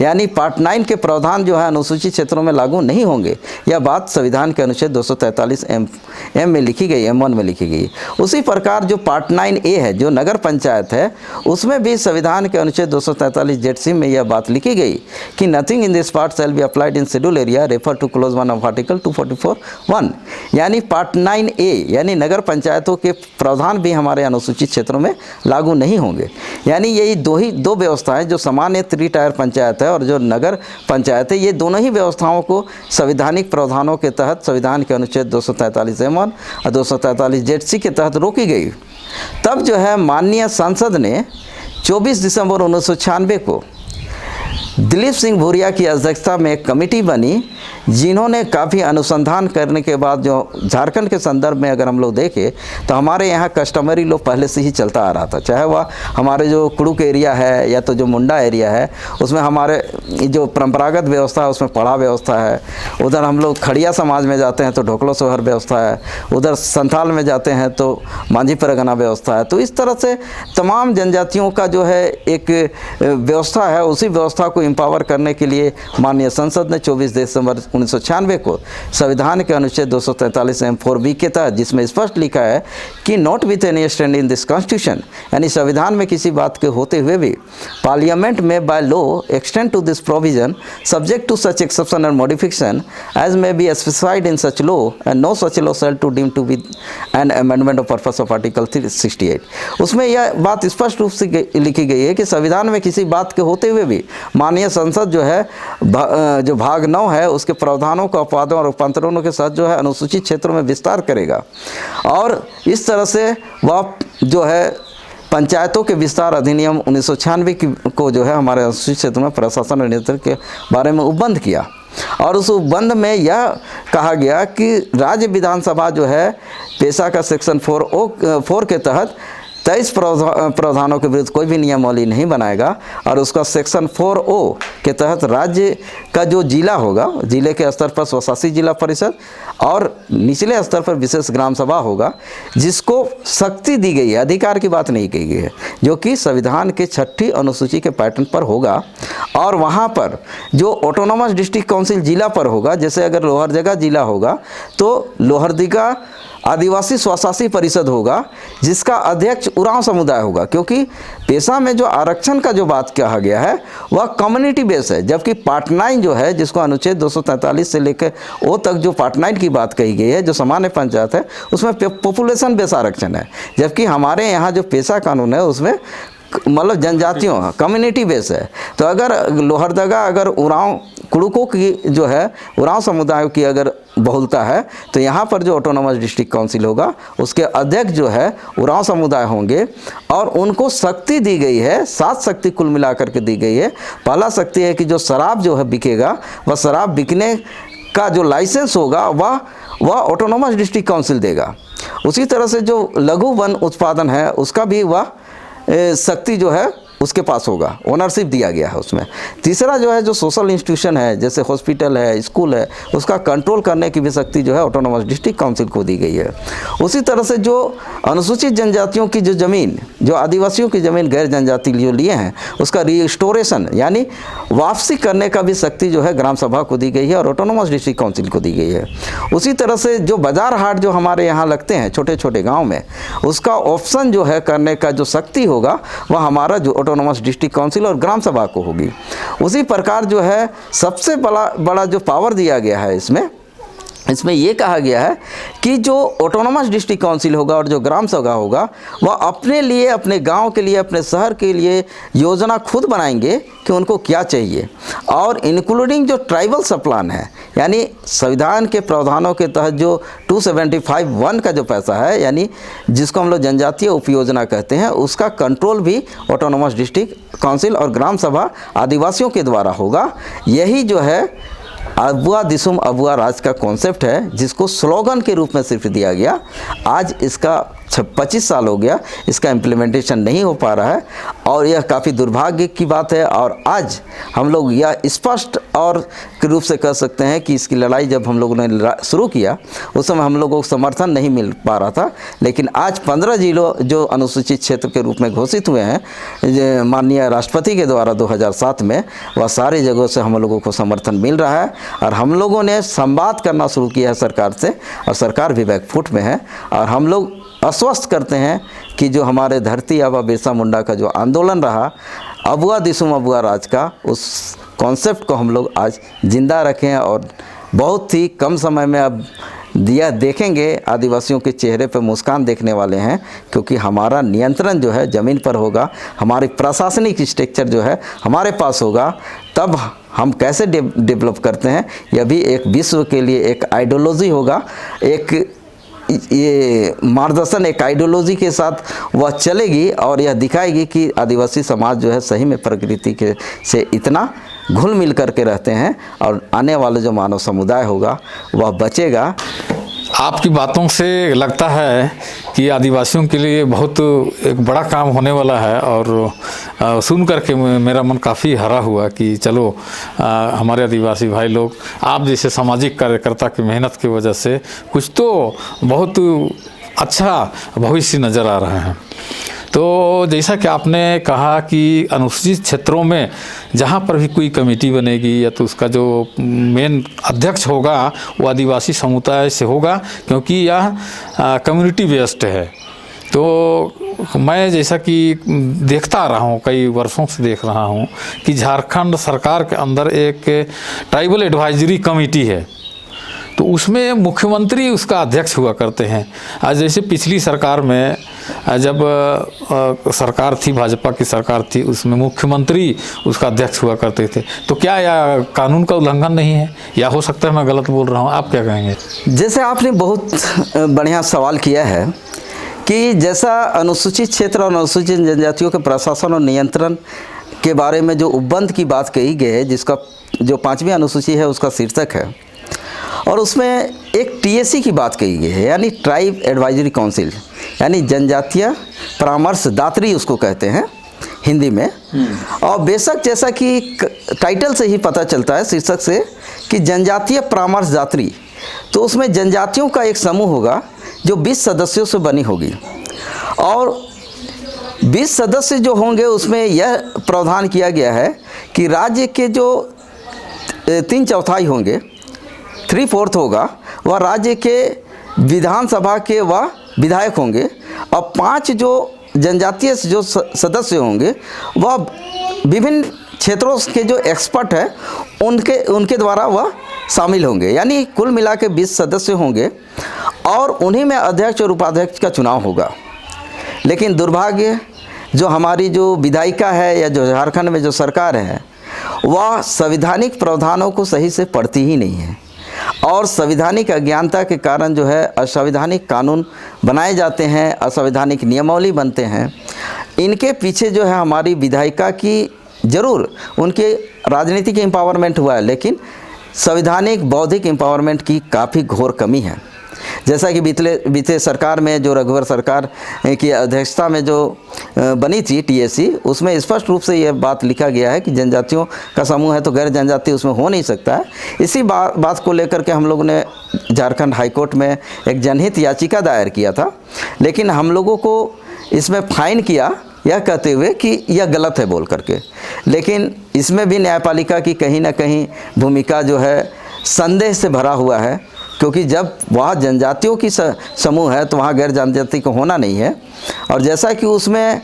Speaker 2: यानी पार्ट 9 के प्रावधान जो है अनुसूचित क्षेत्रों में लागू नहीं होंगे। यह बात संविधान के अनुच्छेद 243(m) में लिखी गई, M1 में लिखी गई। उसी प्रकार जो पार्ट 9A है, जो नगर पंचायत है, उसमें भी संविधान के अनुच्छेद 243 जेड में यह बात लिखी गई कि nothing in this part shall be applied in schedule area refer to clause 1 of article 244(1), यानी पार्ट 9A यानी नगर पंचायतों के प्रावधान भी हमारे अनुसूचित क्षेत्रों में लागू नहीं होंगे। यानी यही दो व्यवस्थाएं, जो सामान्य 3 टायर पंचायत है और जो नगर पंचायत है, ये दोनों ही व्यवस्थाओं को संवैधानिक प्रावधानों के तहत संविधान के अनुच्छेद 243(m1) और 243 जेड के तहत रोकी गई। तब जो है माननीय संसद ने 24 दिसंबर 1996 को दिलीप सिंह भूरिया की अध्यक्षता में एक कमेटी बनी, जिन्होंने काफ़ी अनुसंधान करने के बाद जो झारखंड के संदर्भ में अगर हम लोग देखें तो हमारे यहाँ कस्टमरी लो पहले से ही चलता आ रहा था। चाहे वह हमारे जो कुड़ुक एरिया है या तो जो मुंडा एरिया है, उसमें हमारे जो परंपरागत व्यवस्था है उसमें पढ़ा व्यवस्था है। उधर हम लोग खड़िया समाज में जाते हैं तो ढोकलो सोहर व्यवस्था है। उधर संथाल में जाते हैं तो मांझी परगना व्यवस्था है। तो इस तरह से तमाम जनजातियों का जो है एक व्यवस्था है, उसी व्यवस्था को एम्पावर करने के लिए माननीय संसद ने 24 दिसंबर 1996 को संविधान के अनुच्छेद 243(m)(4)(b) के तहत, जिसमें स्पष्ट लिखा है कि not with any stand in this constitution, यानी संविधान में किसी बात के होते हुए भी पार्लियामेंट में by law extend to this provision subject to such exception and modification as may be specified in such law and no such law shall to deem to be an amendment of purpose of article 368। उसमें यह बात स्पष्ट रूप से लिखी गई है कि संविधान में किसी बात के होते हुए भी माननीय संसद जो है जो भाग 9 है उसके प्रावधानों को अपवादों और रूपांतरणों के साथ जो है अनुसूचित क्षेत्रों में विस्तार करेगा। और इस तरह से वह जो है पंचायतों के विस्तार अधिनियम 1996 को जो है हमारे अनुसूचित क्षेत्र में प्रशासन और नियंत्रण के बारे में उपबंध किया। और उस उपबंध में यह कहा गया कि राज्य विधानसभा जो है पेशा का सेक्शन 4 के तहत 23 प्रावधानों के विरुद्ध कोई भी नियमावली नहीं बनाएगा। और उसका सेक्शन 4O के तहत राज्य का जो जिला होगा, जिले के स्तर पर स्वशासी जिला परिषद और निचले स्तर पर विशेष ग्राम सभा होगा, जिसको शक्ति दी गई है, अधिकार की बात नहीं कही गई है, जो कि संविधान के 6ठी अनुसूची के पैटर्न पर होगा। और वहाँ पर जो ऑटोनोमस डिस्ट्रिक्ट काउंसिल जिला पर होगा, जैसे अगर लोहरदगा जिला होगा तो लोहरदगा आदिवासी स्वशासी परिषद होगा, जिसका अध्यक्ष उरांव समुदाय होगा, क्योंकि पेशा में जो आरक्षण का जो बात कहा गया है वह कम्युनिटी बेस है। जबकि पार्ट 9 जो है, जिसको अनुच्छेद 243 से लेकर ओ तक जो पार्ट 9 की बात कही गई है, जो सामान्य पंचायत है, उसमें पॉपुलेशन बेस आरक्षण है। जबकि हमारे यहाँ जो पेशा कानून है उसमें मतलब जनजातियों कम्युनिटी बेस है। तो अगर लोहरदगा अगर उरांव कुड़ुकों की जो है उरांव समुदाय की अगर बहुलता है, तो यहाँ पर जो ऑटोनोमस डिस्ट्रिक्ट काउंसिल होगा उसके अध्यक्ष जो है उरांव समुदाय होंगे। और उनको शक्ति दी गई है, 7 शक्ति कुल मिलाकर के दी गई है। पहला शक्ति है कि जो शराब जो है बिकेगा, वह शराब बिकने का जो लाइसेंस होगा वह ऑटोनोमस डिस्ट्रिक्ट काउंसिल देगा। उसी तरह से जो लघु वन उत्पादन है उसका भी वह शक्ति जो है उसके पास होगा, ओनरशिप दिया गया है उसमें। तीसरा जो है जो सोशल इंस्टीट्यूशन है, जैसे हॉस्पिटल है, स्कूल है, उसका कंट्रोल करने की भी शक्ति जो है ऑटोनोमस डिस्ट्रिक्ट काउंसिल को दी गई है। उसी तरह से जो अनुसूचित जनजातियों की जो ज़मीन, जो आदिवासियों की ज़मीन गैर जनजाति जो लिए हैं, उसका रिस्टोरेशन यानी वापसी करने का भी शक्ति जो है ग्राम सभा को दी गई है और ऑटोनोमस डिस्ट्रिक्ट काउंसिल को दी गई है। उसी तरह से जो बाजार हाट जो हमारे यहाँ लगते हैं छोटे छोटे गाँव में, उसका ऑप्शन जो है करने का जो शक्ति होगा वह हमारा जो ऑटोनोमस डिस्ट्रिक्ट काउंसिल और ग्राम सभा को होगी। उसी प्रकार जो है सबसे बड़ा जो पावर दिया गया है इसमें इसमें ये कहा गया है कि जो ऑटोनोमस डिस्ट्रिक्ट काउंसिल होगा और जो ग्राम सभा होगा वह अपने लिए, अपने गांव के लिए, अपने शहर के लिए योजना खुद बनाएंगे कि उनको क्या चाहिए, और इंक्लूडिंग जो ट्राइबल सब प्लान है, यानी संविधान के प्रावधानों के तहत जो 275(1) का जो पैसा है, यानी जिसको हम लोग जनजातीय उपयोजना कहते हैं, उसका कंट्रोल भी ऑटोनोमस डिस्ट्रिक्ट काउंसिल और ग्राम सभा आदिवासियों के द्वारा होगा। यही जो है अबुआ दिसुम अबुआ राज का कॉन्सेप्ट है, जिसको स्लोगन के रूप में सिर्फ दिया गया। आज इसका 25 साल हो गया, इसका इम्प्लीमेंटेशन नहीं हो पा रहा है और यह काफ़ी दुर्भाग्य की बात है। और आज हम लोग यह स्पष्ट और के रूप से कह सकते हैं कि इसकी लड़ाई जब हम लोगों ने शुरू किया उस समय हम लोगों को समर्थन नहीं मिल पा रहा था, लेकिन आज 15 जिलों जो अनुसूचित क्षेत्र के रूप में घोषित हुए हैं माननीय राष्ट्रपति के द्वारा 2007 में, वह सारी जगहों से हम लोगों को समर्थन मिल रहा है और हम लोगों ने संवाद करना शुरू किया है सरकार से, और सरकार भी बैकफुट में है। और हम लोग आश्वस्त करते हैं कि जो हमारे धरती आबा बिरसा मुंडा का जो आंदोलन रहा अबुआ दिसुम अबुआ राज का, उस कॉन्सेप्ट को हम लोग आज जिंदा रखें और बहुत ही कम समय में अब दिया देखेंगे आदिवासियों के चेहरे पर मुस्कान देखने वाले हैं, क्योंकि हमारा नियंत्रण जो है ज़मीन पर होगा, हमारी प्रशासनिक स्ट्रक्चर जो है हमारे पास होगा। तब हम कैसे डेवलप करते हैं, यह भी एक विश्व के लिए एक आइडियोलॉजी होगा, एक ये मार्गदर्शन, एक आइडियोलॉजी के साथ वह चलेगी और यह दिखाएगी कि आदिवासी समाज जो है सही में प्रकृति के से इतना घुल मिल करके रहते हैं और आने वाला जो मानव समुदाय होगा वह बचेगा।
Speaker 1: आपकी बातों से लगता है कि आदिवासियों के लिए बहुत एक बड़ा काम होने वाला है, और सुन करके मेरा मन काफ़ी हरा हुआ कि चलो हमारे आदिवासी भाई लोग आप जैसे सामाजिक कार्यकर्ता की मेहनत की वजह से कुछ तो बहुत अच्छा भविष्य नज़र आ रहा है। तो जैसा कि आपने कहा कि अनुसूचित क्षेत्रों में जहाँ पर भी कोई कमेटी बनेगी या तो उसका जो मेन अध्यक्ष होगा वो आदिवासी समुदाय से होगा, क्योंकि यह कम्युनिटी बेस्ड है। तो मैं जैसा कि देखता आ रहा हूँ, कई वर्षों से देख रहा हूँ कि झारखंड सरकार के अंदर एक ट्राइबल एडवाइजरी कमेटी है, तो उसमें मुख्यमंत्री उसका अध्यक्ष हुआ करते हैं। आज जैसे पिछली सरकार में जब सरकार थी, भाजपा की सरकार थी, उसमें मुख्यमंत्री उसका अध्यक्ष हुआ करते थे। तो क्या यह कानून का उल्लंघन नहीं है, या हो सकता है मैं गलत बोल रहा हूँ, आप क्या कहेंगे?
Speaker 2: जैसे आपने बहुत बढ़िया सवाल किया है कि जैसा अनुसूचित क्षेत्र और अनुसूचित जनजातियों के प्रशासन और नियंत्रण के बारे में जो उपबंध की बात कही गई है, जिसका जो 5वीं अनुसूची है उसका शीर्षक है, और उसमें एक टीएसी की बात कही गई है, यानी ट्राइब एडवाइजरी काउंसिल, यानी जनजातीय परामर्शदात्री उसको कहते हैं हिंदी में। और बेशक जैसा कि टाइटल से ही पता चलता है, शीर्षक से, कि जनजातीय परामर्शदात्री, तो उसमें जनजातियों का एक समूह होगा जो 20 सदस्यों से बनी होगी, और 20 सदस्य जो होंगे उसमें यह प्रावधान किया गया है कि राज्य के जो 3/4 होंगे, 3/4 होगा, वह राज्य के विधानसभा के वह विधायक होंगे, और 5 जो जनजातीय जो सदस्य होंगे वह विभिन्न क्षेत्रों के जो एक्सपर्ट हैं उनके द्वारा वह शामिल होंगे, यानी कुल मिला के 20 सदस्य होंगे, और उन्हीं में अध्यक्ष और उपाध्यक्ष का चुनाव होगा। लेकिन दुर्भाग्य जो हमारी जो विधायिका है या जो झारखंड में जो सरकार है, वह संवैधानिक प्रावधानों को सही से पढ़ती ही नहीं है, और संवैधानिक अज्ञानता के कारण जो है असंवैधानिक कानून बनाए जाते हैं, असंवैधानिक नियमावली बनते हैं। इनके पीछे जो है हमारी विधायिका की ज़रूर उनके राजनीतिक एम्पावरमेंट हुआ है, लेकिन संवैधानिक बौद्धिक एम्पावरमेंट की काफ़ी घोर कमी है। जैसा कि बीते सरकार में जो रघुवर सरकार की अध्यक्षता में जो बनी थी टीएसी, उसमें स्पष्ट रूप से यह बात लिखा गया है कि जनजातियों का समूह है तो गैर जनजाति उसमें हो नहीं सकता है। इसी बात को लेकर के हम लोगों ने झारखंड हाईकोर्ट में एक जनहित याचिका दायर किया था, लेकिन हम लोगों को इसमें फाइन किया यह कहते हुए कि यह गलत है बोल करके। लेकिन इसमें भी न्यायपालिका की कहीं ना कहीं भूमिका जो है संदेह से भरा हुआ है, क्योंकि जब वहाँ जनजातियों की समूह है तो वहाँ गैर जनजाति को होना नहीं है। और जैसा कि उसमें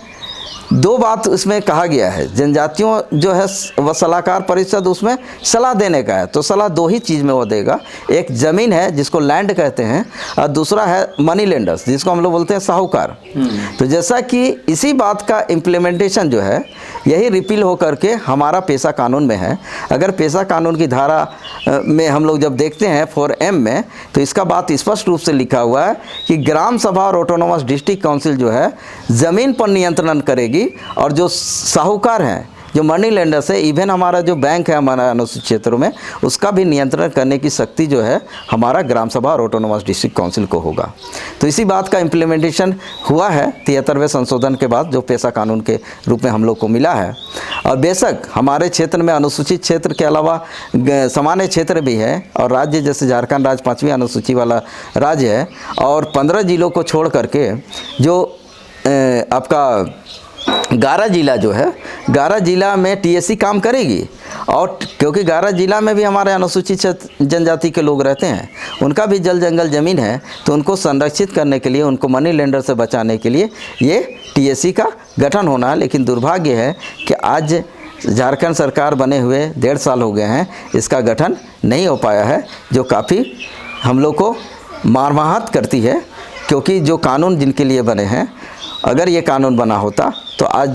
Speaker 2: दो बात उसमें कहा गया है। जनजातियों जो है वह सलाहकार परिषद उसमें सलाह देने का है, तो सलाह दो ही चीज़ में वो देगा। एक ज़मीन है जिसको लैंड कहते हैं, और दूसरा है मनी लेंडर्स जिसको हम लोग बोलते हैं साहूकार। तो जैसा कि इसी बात का इम्प्लीमेंटेशन जो है यही रिपील हो करके हमारा पेशा कानून में है। अगर पेशा कानून की धारा में हम लोग जब देखते हैं 4M में, तो इसका बात स्पष्ट रूप से लिखा हुआ है कि ग्राम सभा और ऑटोनोमस डिस्ट्रिक्ट काउंसिल जो है ज़मीन पर नियंत्रण करेगी, और जो साहूकार हैं, जो मनी लेंडर्स है, इवन हमारा जो बैंक है हमारा अनुसूचित क्षेत्रों में, उसका भी नियंत्रण करने की शक्ति जो है हमारा ग्राम सभा और ऑटोनोमस डिस्ट्रिक्ट काउंसिल को होगा। तो इसी बात का इम्प्लीमेंटेशन हुआ है 73वें संशोधन के बाद, जो पेशा कानून के रूप में हम लोग को मिला है। और बेशक हमारे क्षेत्र में अनुसूचित क्षेत्र के अलावा सामान्य क्षेत्र भी है, और राज्य जैसे झारखंड राज्य 5वीं अनुसूची वाला राज्य है, और 15 जिलों को छोड़ करके जो आपका 11 जिला जो है, 11 जिला में TSC काम करेगी। और क्योंकि 11 जिला में भी हमारे अनुसूचित जनजाति के लोग रहते हैं, उनका भी जल जंगल ज़मीन है, तो उनको संरक्षित करने के लिए, उनको मनी लेंडर से बचाने के लिए ये TSC का गठन होना है। लेकिन दुर्भाग्य है कि आज झारखंड सरकार बने हुए 1.5 साल हो गए हैं, इसका गठन नहीं हो पाया है, जो काफ़ी हम लोग को मारमाहत करती है। क्योंकि जो कानून जिनके लिए बने हैं, अगर ये कानून बना होता तो आज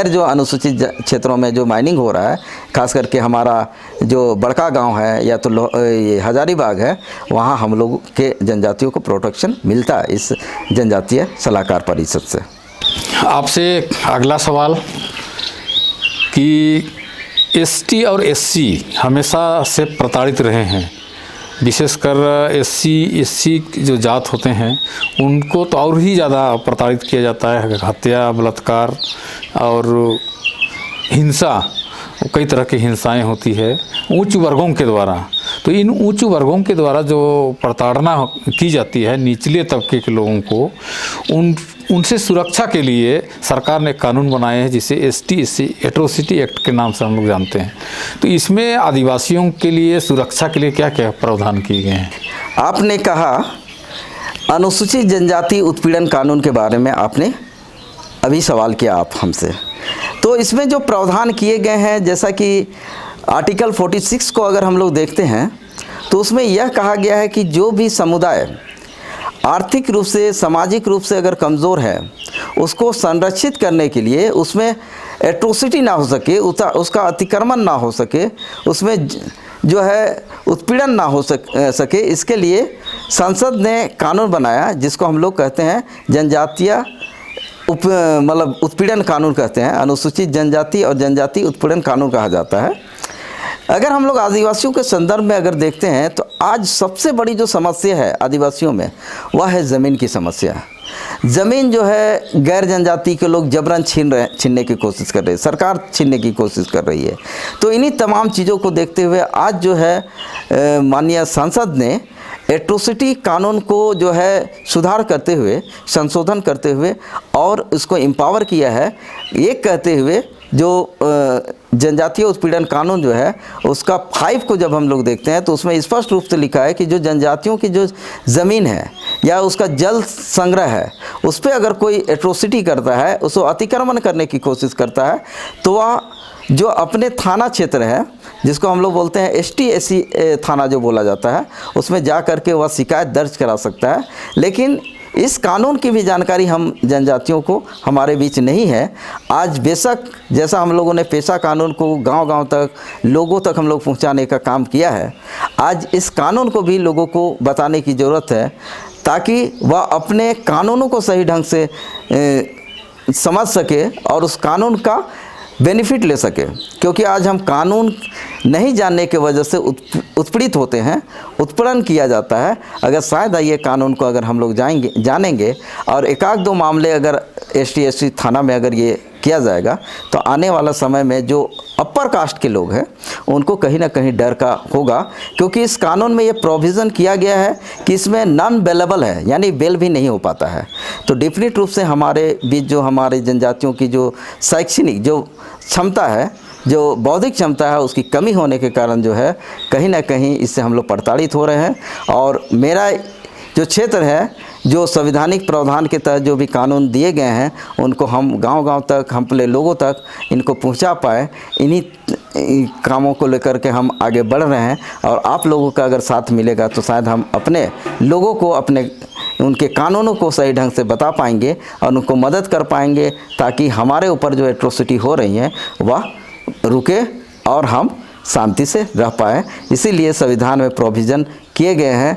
Speaker 2: जो अनुसूचित क्षेत्रों में जो माइनिंग हो रहा है, खास करके हमारा जो बड़का गांव है या तो ये हजारीबाग है, वहाँ हम लोग के जनजातियों को प्रोटेक्शन मिलता है इस जनजातीय सलाहकार परिषद से।
Speaker 1: आपसे अगला सवाल कि ST और SC हमेशा से प्रताड़ित रहे हैं, विशेषकर SC जो जात होते हैं उनको तो और ही ज़्यादा प्रताड़ित किया जाता है। हत्या, बलात्कार और हिंसा, कई तरह की हिंसाएं होती है उच्च वर्गों के द्वारा। तो इन उच्च वर्गों के द्वारा जो प्रताड़ना की जाती है निचले तबके के लोगों को, उनसे सुरक्षा के लिए सरकार ने कानून बनाए हैं जिसे ST/SC एट्रोसिटी एक्ट के नाम से हम लोग जानते हैं। तो इसमें आदिवासियों के लिए सुरक्षा के लिए क्या क्या प्रावधान किए गए हैं?
Speaker 2: आपने कहा अनुसूचित जनजाति उत्पीड़न कानून के बारे में, आपने अभी सवाल किया आप हमसे। तो इसमें जो प्रावधान किए गए हैं, जैसा कि आर्टिकल 46 को अगर हम लोग देखते हैं तो उसमें यह कहा गया है कि जो भी समुदाय आर्थिक रूप से, सामाजिक रूप से अगर कमज़ोर है, उसको संरक्षित करने के लिए उसमें एट्रोसिटी ना हो सके, उसका अतिक्रमण ना हो सके, उसमें जो है उत्पीड़न ना हो सके, इसके लिए संसद ने कानून बनाया जिसको हम लोग कहते हैं जनजातीय उत्पीड़न कानून कहते हैं। अनुसूचित जनजाति और जनजाति उत्पीड़न कानून कहा जाता है। अगर हम लोग आदिवासियों के संदर्भ में अगर देखते हैं तो आज सबसे बड़ी जो समस्या है आदिवासियों में, वह है ज़मीन की समस्या। ज़मीन जो है गैर जनजाति के लोग जबरन छीनने की कोशिश कर रहे हैं, सरकार छीनने की कोशिश कर रही है। तो इन्हीं तमाम चीज़ों को देखते हुए आज जो है माननीय संसद ने एट्रोसिटी कानून को जो है सुधार करते हुए, संशोधन करते हुए और उसको एम्पावर किया है। ये कहते हुए जो जनजातीय उत्पीड़न कानून जो है उसका 5 को जब हम लोग देखते हैं तो उसमें स्पष्ट रूप से लिखा है कि जो जनजातियों की जो ज़मीन है या उसका जल संग्रह है, उस पर अगर कोई एट्रोसिटी करता है, उसको अतिक्रमण करने की कोशिश करता है, तो वह जो अपने थाना क्षेत्र है, जिसको हम लोग बोलते हैं ST/SC थाना जो बोला जाता है, उसमें जा कर के वह शिकायत दर्ज करा सकता है। लेकिन इस कानून की भी जानकारी हम जनजातियों को हमारे बीच नहीं है। आज बेशक जैसा हम लोगों ने पेशा कानून को गांव-गांव तक, लोगों तक हम लोग पहुंचाने का काम किया है, आज इस कानून को भी लोगों को बताने की ज़रूरत है ताकि वह अपने कानूनों को सही ढंग से समझ सके और उस कानून का बेनिफिट ले सके। क्योंकि आज हम कानून नहीं जानने के वजह से उत्पीड़ित होते हैं, उत्पीड़न किया जाता है। अगर शायद ये कानून को अगर हम लोग जानेंगे और एकाध दो मामले अगर ST/SC थाना में अगर ये किया जाएगा तो आने वाला समय में जो अपर कास्ट के लोग हैं उनको कहीं ना कहीं डर का होगा। क्योंकि इस कानून में ये प्रोविज़न किया गया है कि इसमें नॉन बेलेबल है, यानी बेल भी नहीं हो पाता है। तो डेफिनेट रूप से हमारे बीच जो हमारे जनजातियों की जो शैक्षणिक जो क्षमता है, जो बौद्धिक क्षमता है, उसकी कमी होने के कारण जो है कहीं ना कहीं इससे हम लोग प्रताड़ित हो रहे हैं। और मेरा जो क्षेत्र है जो संवैधानिक प्रावधान के तहत जो भी कानून दिए गए हैं उनको हम गांव-गांव तक, हम अपने लोगों तक इनको पहुंचा पाए, इन्हीं कामों को लेकर के हम आगे बढ़ रहे हैं। और आप लोगों का अगर साथ मिलेगा तो शायद हम अपने लोगों को उनके कानूनों को सही ढंग से बता पाएंगे और उनको मदद कर पाएंगे, ताकि हमारे ऊपर जो एट्रोसिटी हो रही हैं वह रुके और हम शांति से रह पाएँ। इसीलिए संविधान में प्रोविज़न किए गए हैं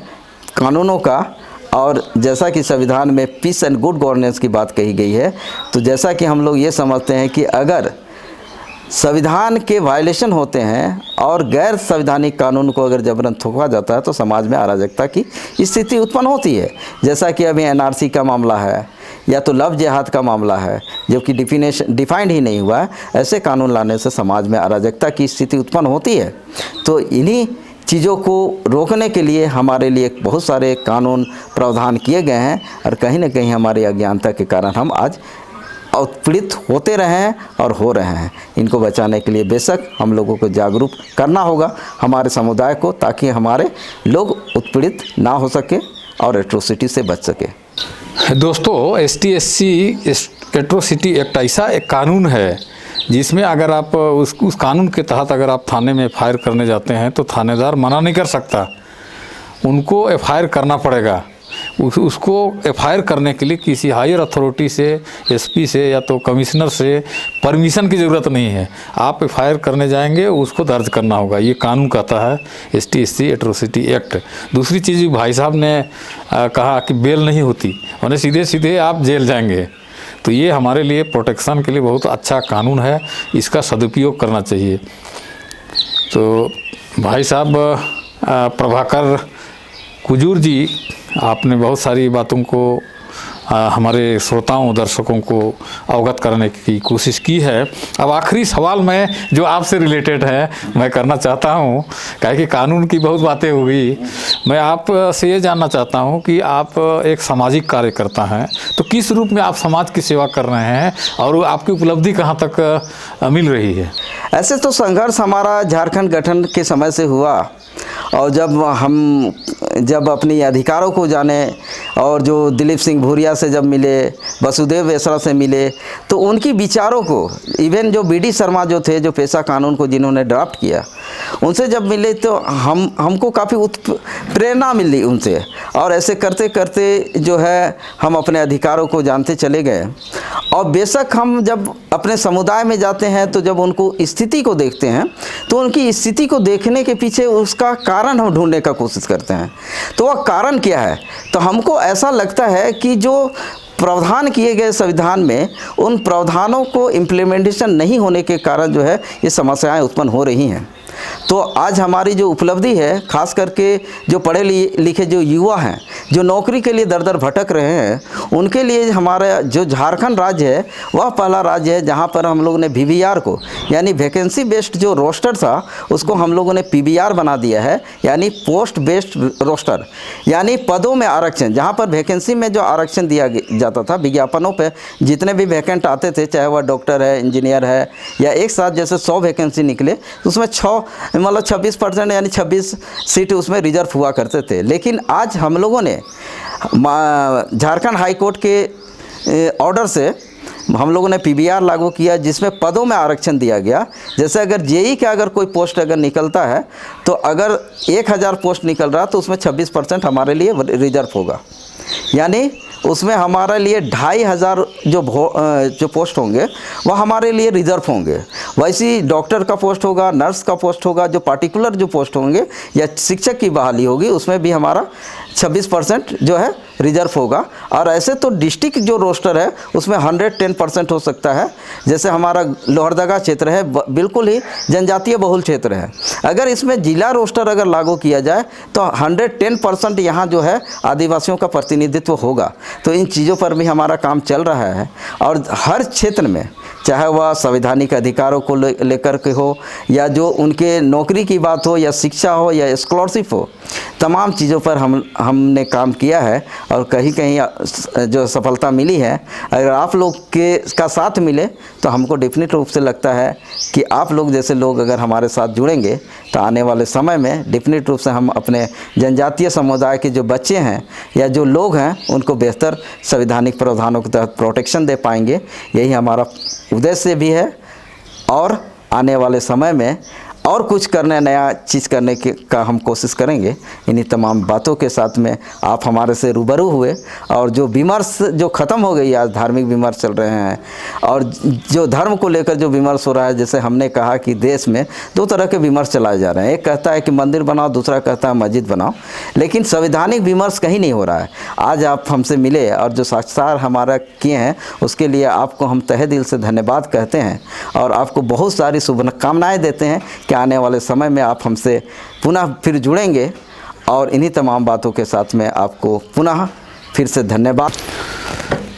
Speaker 2: कानूनों का। और जैसा कि संविधान में पीस एंड गुड गवर्नेंस की बात कही गई है, तो जैसा कि हम लोग ये समझते हैं कि अगर संविधान के वायलेशन होते हैं और गैर संवैधानिक कानून को अगर जबरन थोपा जाता है तो समाज में अराजकता की स्थिति उत्पन्न होती है। जैसा कि अभी एनआरसी का मामला है या तो लव जिहाद का मामला है, जबकि डिफाइंड ही नहीं हुआ है। ऐसे कानून लाने से समाज में अराजकता की स्थिति उत्पन्न होती है। तो इन्हीं चीज़ों को रोकने के लिए हमारे लिए बहुत सारे कानून प्रावधान किए गए हैं और कहीं ना कहीं हमारी अज्ञानता के कारण हम आज उत्पीड़ित होते रहे हैं और हो रहे हैं। इनको बचाने के लिए बेशक हम लोगों को जागरूक करना होगा हमारे समुदाय को, ताकि हमारे लोग उत्पीड़ित ना हो सके और एट्रोसिटी से बच सके।
Speaker 1: दोस्तों, ST/SC एट्रोसिटी एक्ट ऐसा एक कानून है जिसमें अगर आप उस कानून के तहत अगर आप थाने में FIR करने जाते हैं तो थानेदार मना नहीं कर सकता, उनको FIR करना पड़ेगा। उसको FIR करने के लिए किसी हायर अथॉरिटी से, SP से या तो कमिश्नर से परमिशन की ज़रूरत नहीं है। आप FIR करने जाएंगे, उसको दर्ज करना होगा। ये कानून कहता है ST/SC एट्रोसिटी एक्ट। दूसरी चीज़, भाई साहब ने कहा कि बेल नहीं होती, उन्हें सीधे सीधे आप जेल जाएंगे। तो ये हमारे लिए प्रोटेक्शन के लिए बहुत अच्छा कानून है, इसका सदुपयोग करना चाहिए। तो भाई साहब प्रभाकर कुजूर जी, आपने बहुत सारी बातों को हमारे श्रोताओं, दर्शकों को अवगत करने की कोशिश की है। अब आखिरी सवाल मैं जो आपसे रिलेटेड है मैं करना चाहता हूँ, क्या कि कानून की बहुत बातें हुई। मैं आपसे ये जानना चाहता हूँ कि आप एक सामाजिक कार्यकर्ता हैं, तो किस रूप में आप समाज की सेवा कर रहे हैं और आपकी उपलब्धि कहाँ तक मिल रही है?
Speaker 2: ऐसे तो संघर्ष हमारा झारखंड गठन के समय से हुआ, और जब अपनी अधिकारों को जाने और जो दिलीप सिंह भूरिया से जब मिले, वसुदेव वेसरा से मिले, तो उनकी विचारों को, इवन जो BD शर्मा जो थे, जो पेशा कानून को जिन्होंने ड्राफ्ट किया, उनसे जब मिले तो हमको काफ़ी प्रेरणा मिली उनसे। और ऐसे करते करते जो है हम अपने अधिकारों को जानते चले गए। और बेशक हम जब अपने समुदाय में जाते हैं तो जब उनको स्थिति को देखते हैं तो उनकी स्थिति को देखने के पीछे उसका कारण हम ढूंढने का कोशिश करते हैं। तो वह कारण क्या है? तो हमको ऐसा लगता है कि जो प्रावधान किए गए संविधान में, उन प्रावधानों को इम्प्लीमेंटेशन नहीं होने के कारण जो है ये समस्याएं उत्पन्न हो रही हैं। तो आज हमारी जो उपलब्धि है, खास करके जो पढ़े लिखे जो युवा हैं, जो नौकरी के लिए दर दर भटक रहे हैं, उनके लिए हमारा जो झारखंड राज्य है वह पहला राज्य है जहां पर हम लोगों ने VBR को, यानी वैकेंसी बेस्ड जो रोस्टर था उसको हम लोगों ने PBR बना दिया है, यानी पोस्ट बेस्ड रोस्टर, यानी पदों में आरक्षण। जहां पर वैकेंसी में जो आरक्षण दिया जाता था, विज्ञापनों पर जितने भी वैकेंट आते थे, चाहे वह डॉक्टर है, इंजीनियर है, या एक साथ जैसे 100 वैकेंसी निकले उसमें 26% यानी 26 सीट उसमें रिजर्व हुआ करते थे। लेकिन आज हम लोगों ने झारखंड हाई कोर्ट के ऑर्डर से हम लोगों ने PBR लागू किया, जिसमें पदों में आरक्षण दिया गया। जैसे अगर JEE का अगर कोई पोस्ट अगर निकलता है तो अगर 1000 पोस्ट निकल रहा तो उसमें 26% हमारे लिए रिजर्व होगा, यानी उसमें हमारे लिए 2500 जो पोस्ट होंगे वह हमारे लिए रिजर्व होंगे। वैसी डॉक्टर का पोस्ट होगा, नर्स का पोस्ट होगा, जो पार्टिकुलर जो पोस्ट होंगे, या शिक्षक की बहाली होगी, उसमें भी हमारा 26% जो है रिजर्व होगा। और ऐसे तो डिस्ट्रिक्ट जो रोस्टर है उसमें 110% हो सकता है। जैसे हमारा लोहरदगा क्षेत्र है, बिल्कुल ही जनजातीय बहुल क्षेत्र है, अगर इसमें जिला रोस्टर अगर लागू किया जाए तो 110% यहाँ जो है आदिवासियों का प्रतिनिधित्व होगा। तो इन चीज़ों पर भी हमारा काम चल रहा है। और हर क्षेत्र में चाहे वह संवैधानिक अधिकारों को लेकर के हो, या जो उनके नौकरी की बात हो, या शिक्षा हो, या स्कॉलरशिप हो, तमाम चीज़ों पर हमने काम किया है और कहीं कहीं जो सफलता मिली है। अगर आप लोग का साथ मिले तो हमको डेफिनेट रूप से लगता है कि आप लोग जैसे लोग अगर हमारे साथ जुड़ेंगे तो आने वाले समय में डेफिनेट रूप से हम अपने जनजातीय समुदाय के जो बच्चे हैं या जो लोग हैं उनको बेहतर संवैधानिक प्रावधानों के तहत प्रोटेक्शन दे पाएंगे। यही हमारा उद्देश्य भी है और आने वाले समय में और कुछ करने, नया चीज़ करने का हम कोशिश करेंगे। इन्हीं तमाम बातों के साथ में आप हमारे से रूबरू हुए और जो विमर्श जो ख़त्म हो गई, आज धार्मिक विमर्श चल रहे हैं और जो धर्म को लेकर जो विमर्श हो रहा है, जैसे हमने कहा कि देश में दो तरह के विमर्श चलाए जा रहे हैं। एक कहता है कि मंदिर बनाओ, दूसरा कहता है मस्जिद बनाओ, लेकिन संवैधानिक विमर्श कहीं नहीं हो रहा है। आज आप हमसे मिले और जो साक्षात्कार हमारा किए हैं उसके लिए आपको हम तहे दिल से धन्यवाद कहते हैं और आपको बहुत सारी शुभकामनाएँ देते हैं कि आने वाले समय में आप हमसे पुनः फिर जुड़ेंगे। और इन्हीं तमाम बातों के साथ में आपको पुनः फिर से धन्यवाद।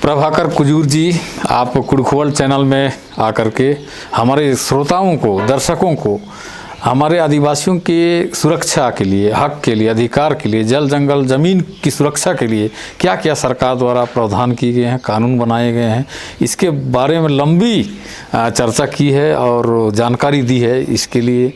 Speaker 1: प्रभाकर कुजूर जी, आप कुड़खुवल चैनल में आकर के हमारे श्रोताओं को, दर्शकों को हमारे आदिवासियों की सुरक्षा के लिए, हक के लिए, अधिकार के लिए, जल जंगल ज़मीन की सुरक्षा के लिए क्या क्या सरकार द्वारा प्रावधान किए गए हैं, कानून बनाए गए हैं, इसके बारे में लंबी चर्चा की है और जानकारी दी है। इसके लिए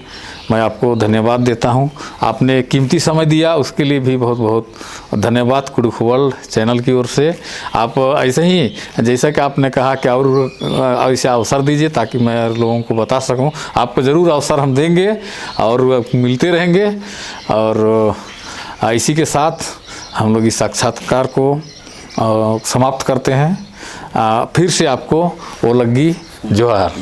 Speaker 1: मैं आपको धन्यवाद देता हूं। आपने कीमती समय दिया, उसके लिए भी बहुत बहुत धन्यवाद कुड़खुवल चैनल की ओर से। आप ऐसे ही जैसा कि आपने कहा कि और ऐसे अवसर दीजिए ताकि मैं लोगों को बता सकूं। आपको ज़रूर अवसर हम देंगे और मिलते रहेंगे। और इसी के साथ हम लोग इस साक्षात्कार को समाप्त करते हैं। फिर से आपको वो लगी जोहार।